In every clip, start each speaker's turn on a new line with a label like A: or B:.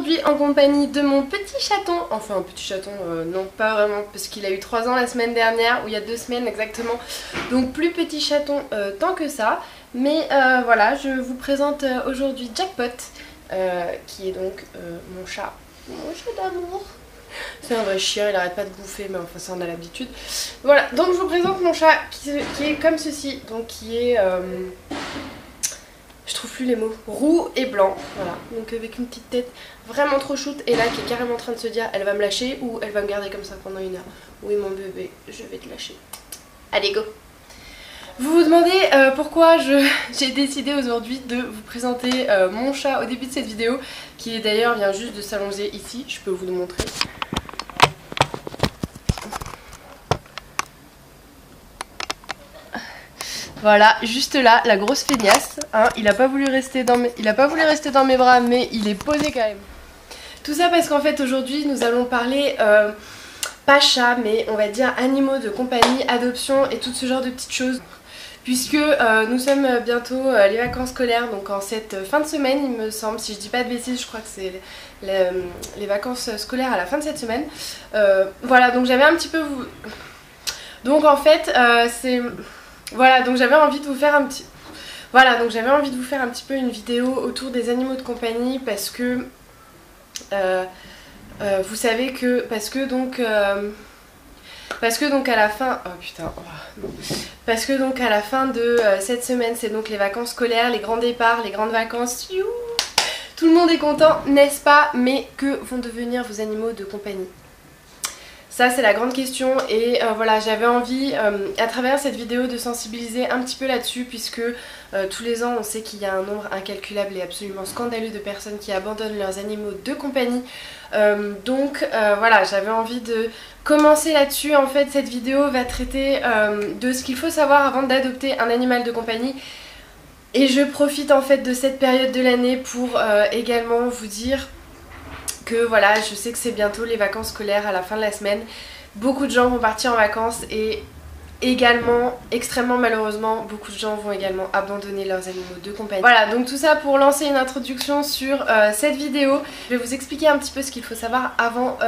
A: aujourd'hui en compagnie de mon petit chaton. Enfin un petit chaton, non pas vraiment, parce qu'il a eu 3 ans la semaine dernière, ou il y a 2 semaines exactement. Donc plus petit chaton tant que ça. Mais voilà, je vous présente aujourd'hui Jackpot, qui est donc mon chat d'amour. C'est un vrai chien, il arrête pas de bouffer, mais enfin ça on a l'habitude. Voilà, donc je vous présente mon chat qui est comme ceci, donc qui est... je trouve plus les mots, roux et blanc, voilà, donc avec une petite tête vraiment trop shoot, et là qui est carrément en train de se dire elle va me lâcher ou elle va me garder comme ça pendant 1 heure. Oui mon bébé, je vais te lâcher. Allez go. Vous vous demandez pourquoi j'ai décidé aujourd'hui de vous présenter mon chat au début de cette vidéo, qui d'ailleurs vient juste de s'allonger ici, je peux vous le montrer. Voilà, juste là, la grosse feignasse, hein, il a pas voulu rester dans mes bras, mais il est posé quand même. Tout ça parce qu'en fait aujourd'hui nous allons parler pas chat, mais on va dire animaux de compagnie, adoption et tout ce genre de petites choses. Puisque nous sommes bientôt les vacances scolaires, donc en cette fin de semaine il me semble, si je dis pas de bêtises, je crois que c'est les vacances scolaires à la fin de cette semaine. Voilà, donc j'avais un petit peu Donc en fait c'est... Voilà, donc j'avais envie de vous faire un petit... Voilà, donc j'avais envie de vous faire un petit peu une vidéo autour des animaux de compagnie parce que... vous savez que... Parce que donc à la fin... Oh putain, oh, non. Parce que donc à la fin de cette semaine, c'est donc les vacances scolaires, les grands départs, les grandes vacances. Youhou, tout le monde est content, n'est-ce pas? Mais que vont devenir vos animaux de compagnie? Ça c'est la grande question et voilà, j'avais envie à travers cette vidéo de sensibiliser un petit peu là-dessus puisque tous les ans on sait qu'il y a un nombre incalculable et absolument scandaleux de personnes qui abandonnent leurs animaux de compagnie. Donc voilà, j'avais envie de commencer là-dessus. En fait cette vidéo va traiter de ce qu'il faut savoir avant d'adopter un animal de compagnie. Et je profite en fait de cette période de l'année pour également vous dire que voilà, je sais que c'est bientôt les vacances scolaires à la fin de la semaine. Beaucoup de gens vont partir en vacances et également, extrêmement malheureusement, beaucoup de gens vont également abandonner leurs animaux de compagnie. Voilà, donc tout ça pour lancer une introduction sur cette vidéo. Je vais vous expliquer un petit peu ce qu'il faut savoir avant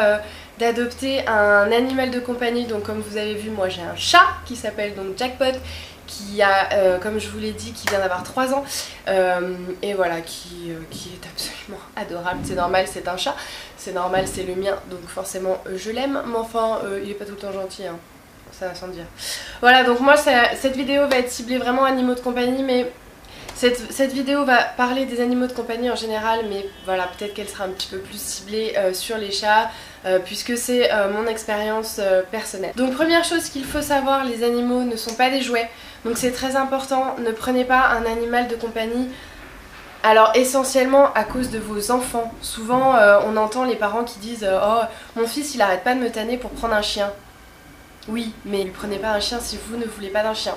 A: d'adopter un animal de compagnie. Donc comme vous avez vu, moi j'ai un chat qui s'appelle donc Jackpot, qui a, comme je vous l'ai dit, qui vient d'avoir 3 ans et voilà, qui est absolument adorable. C'est normal, c'est un chat, c'est normal, c'est le mien, donc forcément je l'aime, mais enfin il est pas tout le temps gentil, hein. Ça va sans dire. Voilà, donc moi cette vidéo va être ciblée vraiment animaux de compagnie, mais cette vidéo va parler des animaux de compagnie en général, mais voilà, peut-être qu'elle sera un petit peu plus ciblée sur les chats, puisque c'est mon expérience personnelle. Donc première chose qu'il faut savoir, les animaux ne sont pas des jouets, donc c'est très important, ne prenez pas un animal de compagnie. Alors essentiellement à cause de vos enfants. Souvent on entend les parents qui disent oh mon fils il arrête pas de me tanner pour prendre un chien. Oui, mais ne prenez pas un chien si vous ne voulez pas d'un chien.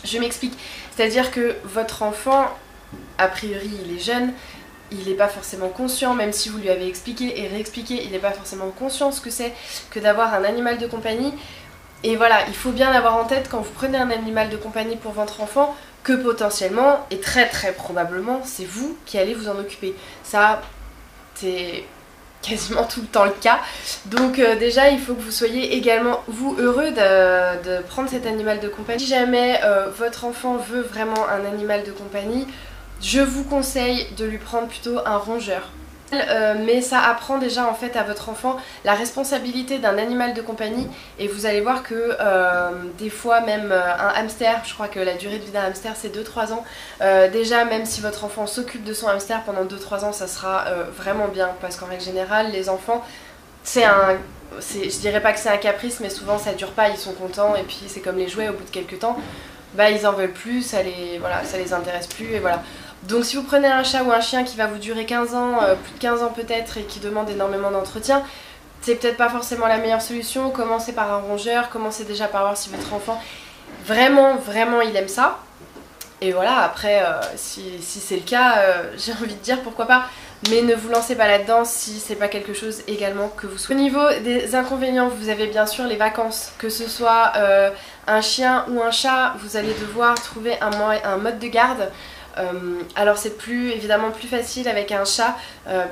A: Je m'explique, c'est-à-dire que votre enfant, a priori il est jeune, il n'est pas forcément conscient, même si vous lui avez expliqué et réexpliqué, il n'est pas forcément conscient ce que c'est que d'avoir un animal de compagnie. Et voilà, il faut bien avoir en tête quand vous prenez un animal de compagnie pour votre enfant, que potentiellement, et très très probablement, c'est vous qui allez vous en occuper. Ça, c'est quasiment tout le temps le cas. Donc déjà il faut que vous soyez également vous heureux de prendre cet animal de compagnie. Si jamais votre enfant veut vraiment un animal de compagnie, je vous conseille de lui prendre plutôt un rongeur. Mais ça apprend déjà en fait à votre enfant la responsabilité d'un animal de compagnie, et vous allez voir que des fois même un hamster, je crois que la durée de vie d'un hamster c'est 2-3 ans, déjà même si votre enfant s'occupe de son hamster pendant 2-3 ans ça sera vraiment bien, parce qu'en règle générale les enfants je dirais pas que c'est un caprice, mais souvent ça dure pas, ils sont contents et puis c'est comme les jouets, au bout de quelques temps bah ils en veulent plus, ça les intéresse plus et voilà. Donc si vous prenez un chat ou un chien qui va vous durer 15 ans, plus de 15 ans peut-être, et qui demande énormément d'entretien, c'est peut-être pas forcément la meilleure solution. Commencez par un rongeur, commencez déjà par voir si votre enfant vraiment il aime ça. Et voilà, après si c'est le cas, j'ai envie de dire pourquoi pas, mais ne vous lancez pas là-dedans si c'est pas quelque chose également que vous souhaitez. Au niveau des inconvénients, vous avez bien sûr les vacances, que ce soit un chien ou un chat, vous allez devoir trouver un mode de garde. Alors c'est évidemment plus facile avec un chat,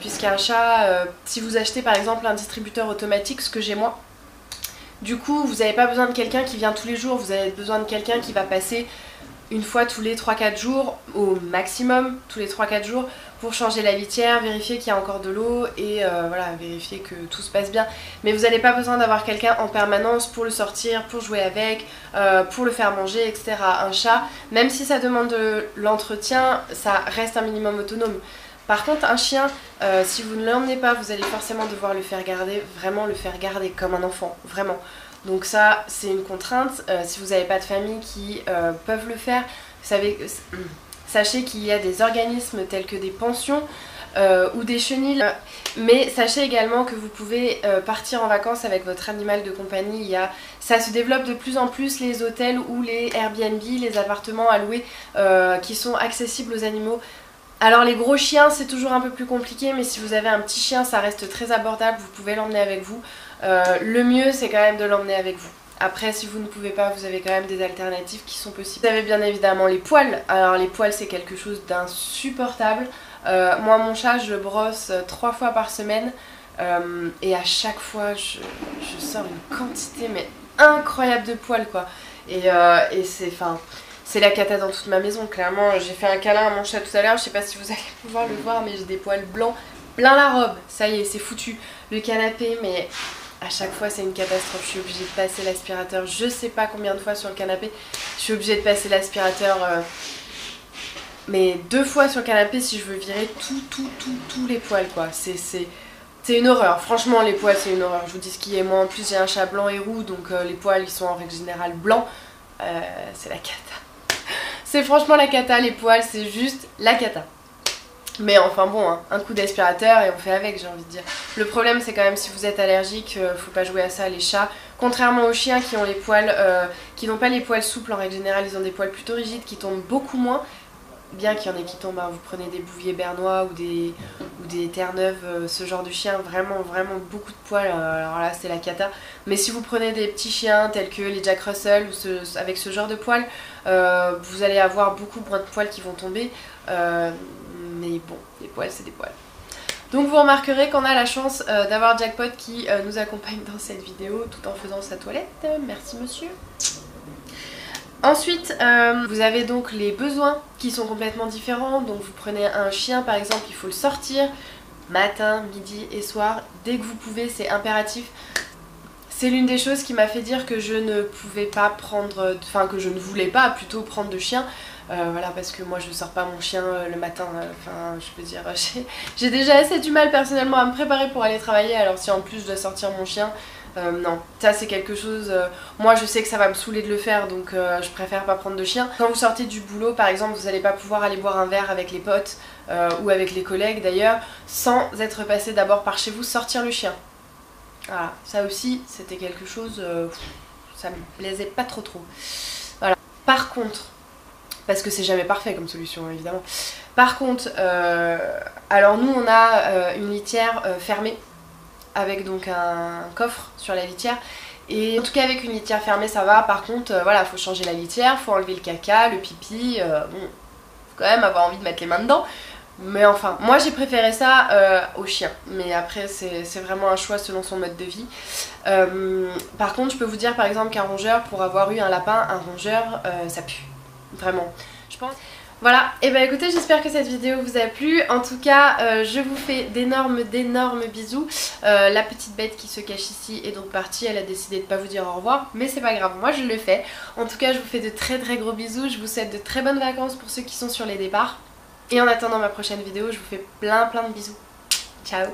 A: puisqu'un chat, si vous achetez par exemple un distributeur automatique, ce que j'ai moi, du coup vous n'avez pas besoin de quelqu'un qui vient tous les jours, vous avez besoin de quelqu'un qui va passer une fois tous les 3-4 jours, au maximum tous les 3-4 jours, pour changer la litière, vérifier qu'il y a encore de l'eau et voilà, vérifier que tout se passe bien. Mais vous n'avez pas besoin d'avoir quelqu'un en permanence pour le sortir, pour jouer avec, pour le faire manger, etc. Un chat, même si ça demande de l'entretien, ça reste un minimum autonome. Par contre, un chien, si vous ne l'emmenez pas, vous allez forcément devoir le faire garder, vraiment le faire garder comme un enfant, vraiment. Donc ça, c'est une contrainte. Si vous n'avez pas de famille qui peuvent le faire, sachez qu'il y a des organismes tels que des pensions ou des chenils. Mais sachez également que vous pouvez partir en vacances avec votre animal de compagnie. Ça se développe de plus en plus, les hôtels ou les Airbnb, les appartements à louer qui sont accessibles aux animaux. Alors les gros chiens c'est toujours un peu plus compliqué, mais si vous avez un petit chien ça reste très abordable, vous pouvez l'emmener avec vous. Le mieux c'est quand même de l'emmener avec vous. Après si vous ne pouvez pas, vous avez quand même des alternatives qui sont possibles. Vous avez bien évidemment les poils. Alors les poils c'est quelque chose d'insupportable. Moi mon chat je le brosse 3 fois par semaine et à chaque fois je sors une quantité mais incroyable de poils quoi. Et c'est la cata dans toute ma maison, clairement. J'ai fait un câlin à mon chat tout à l'heure, je sais pas si vous allez pouvoir le voir, mais j'ai des poils blancs plein la robe. Ça y est, c'est foutu. Le canapé, mais à chaque fois c'est une catastrophe. Je suis obligée de passer l'aspirateur, je sais pas combien de fois sur le canapé. Je suis obligée de passer l'aspirateur, mais 2 fois sur le canapé si je veux virer tous les poils quoi. C'est une horreur, franchement les poils c'est une horreur. Je vous dis ce qui est, moi en plus j'ai un chat blanc et roux, donc les poils ils sont en règle générale blancs. C'est la cata. C'est franchement la cata, les poils, c'est juste la cata. Mais enfin bon, hein, un coup d'aspirateur et on fait avec, j'ai envie de dire. Le problème c'est quand même si vous êtes allergique, faut pas jouer à ça, les chats. Contrairement aux chiens qui ont les poils, qui n'ont pas les poils souples en règle générale, ils ont des poils plutôt rigides qui tombent beaucoup moins. Bien qu'il y en ait qui tombent, hein, vous prenez des bouviers bernois ou des terre-neuve, ce genre de chien, vraiment beaucoup de poils, alors là c'est la cata. Mais si vous prenez des petits chiens tels que les Jack Russell ou avec ce genre de poils, vous allez avoir beaucoup moins de poils qui vont tomber, mais bon, les poils c'est des poils. Donc vous remarquerez qu'on a la chance d'avoir Jackpot qui nous accompagne dans cette vidéo tout en faisant sa toilette. Merci monsieur. Ensuite, vous avez donc les besoins qui sont complètement différents. Donc vous prenez un chien par exemple, il faut le sortir matin, midi et soir. Dès que vous pouvez, c'est impératif. C'est l'une des choses qui m'a fait dire que je ne pouvais pas prendre, enfin que je ne voulais pas plutôt prendre de chien. Voilà, parce que moi je sors pas mon chien le matin, enfin je veux dire, j'ai déjà assez du mal personnellement à me préparer pour aller travailler, alors si en plus je dois sortir mon chien, non, ça c'est quelque chose, moi je sais que ça va me saouler de le faire, donc je préfère pas prendre de chien. Quand vous sortez du boulot par exemple, vous n'allez pas pouvoir aller boire un verre avec les potes, ou avec les collègues d'ailleurs, sans être passé d'abord par chez vous, sortir le chien. Voilà, ça aussi c'était quelque chose, ça me plaisait pas trop. Voilà. Par contre, parce que c'est jamais parfait comme solution évidemment. Par contre, alors nous on a une litière fermée avec donc un coffre sur la litière. Et en tout cas avec une litière fermée ça va. Par contre voilà, faut changer la litière, faut enlever le caca, le pipi, bon, faut quand même avoir envie de mettre les mains dedans. Mais enfin, moi j'ai préféré ça au chien. Mais après c'est vraiment un choix selon son mode de vie. Par contre je peux vous dire par exemple qu'un rongeur, pour avoir eu un lapin, un rongeur ça pue. Vraiment, je pense. Voilà, et bah écoutez, j'espère que cette vidéo vous a plu. En tout cas, je vous fais d'énormes bisous. La petite bête qui se cache ici est donc partie, elle a décidé de pas vous dire au revoir, mais c'est pas grave, moi je le fais. En tout cas, je vous fais de très gros bisous, je vous souhaite de très bonnes vacances pour ceux qui sont sur les départs. Et en attendant ma prochaine vidéo, je vous fais plein de bisous. Ciao.